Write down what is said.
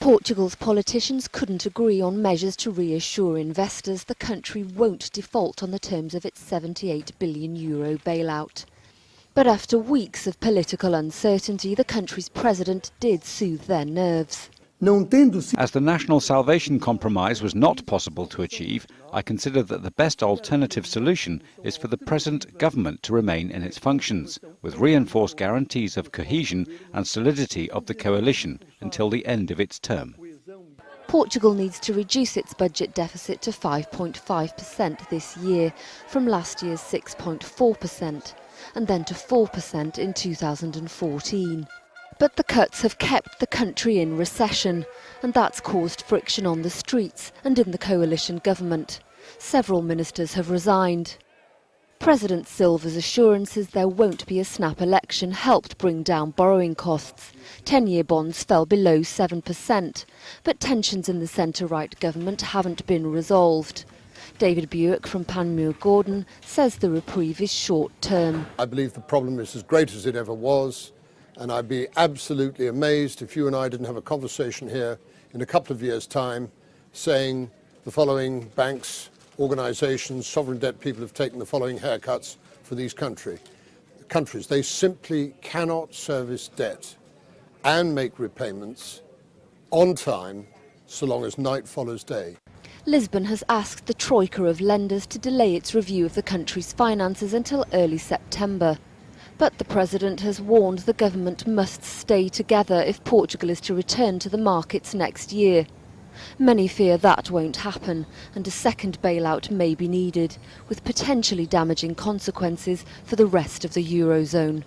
Portugal's politicians couldn't agree on measures to reassure investors the country won't default on the terms of its €78 billion bailout. But after weeks of political uncertainty, the country's president did soothe their nerves. As the National Salvation Compromise was not possible to achieve, I consider that the best alternative solution is for the present government to remain in its functions, with reinforced guarantees of cohesion and solidity of the coalition until the end of its term. Portugal needs to reduce its budget deficit to 5.5% this year, from last year's 6.4%, and then to 4% in 2014. But the cuts have kept the country in recession, and that's caused friction on the streets and in the coalition government. Several ministers have resigned. President Silva's assurances there won't be a snap election helped bring down borrowing costs. 10-year bonds fell below 7%, but tensions in the centre-right government haven't been resolved. David Buick from Panmure Gordon says the reprieve is short-term. I believe the problem is as great as it ever was. And I'd be absolutely amazed if you and I didn't have a conversation here in a couple of years' time saying the following banks, organisations, sovereign debt people have taken the following haircuts for these countries. They simply cannot service debt and make repayments on time so long as night follows day. Lisbon has asked the troika of lenders to delay its review of the country's finances until early September. But the president has warned the government must stay together if Portugal is to return to the markets next year. Many fear that won't happen, and a second bailout may be needed, with potentially damaging consequences for the rest of the Eurozone.